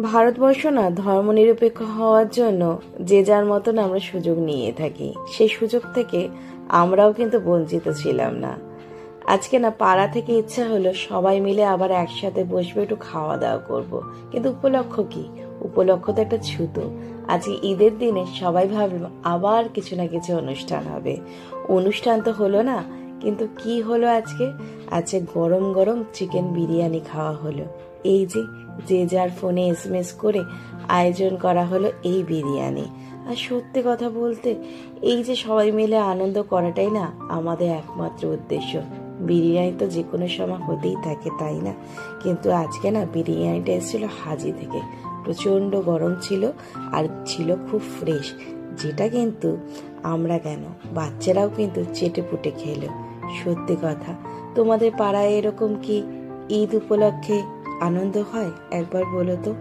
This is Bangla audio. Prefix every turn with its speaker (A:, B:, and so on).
A: ভারতবর্ষ না ধর্মনিরপেক্ষ হওয়ার জন্য যে যার মতন আমরা সুযোগ নিয়ে থাকি। সেই সুযোগ থেকে আমরাও কিন্তু বঞ্চিত ছিলাম না। আজকে না পাড়া থেকে ইচ্ছা হলো সবাই মিলে আবার একসাথে বসবে, একটু খাওয়া দাওয়া করব। কিন্তু উপলক্ষ কি? উপলক্ষ তো একটা ছুতো। আজকে ঈদের দিনে সবাই ভাবলো আবার কিছু না কিছু অনুষ্ঠান হবে। অনুষ্ঠান তো হলো না, কিন্তু কি হলো আজকে? আজকে গরম গরম চিকেন বিরিয়ানি খাওয়া হলো। এই যে যে যার ফোনে এসএমএস করে আয়োজন করা হলো এই বিরিয়ানি। আর সত্যি কথা বলতে এই যে সবাই মিলে আনন্দ করাটাই না আমাদের একমাত্র উদ্দেশ্য। বিরিয়ানি তো যে কোনো সময় হতেই থাকে, তাই না? কিন্তু আজকে না বিরিয়ানিটা এসেছিল হাজি থেকে। প্রচণ্ড গরম ছিল আর ছিল খুব ফ্রেশ, যেটা কিন্তু আমরা কেন, বাচ্চারাও কিন্তু চেটে পুটে খেলো। সত্যি কথা, তোমাদের পাড়ায় এরকম কি ঈদ উপলক্ষে আনন্দ হয়? একবার বলো তো।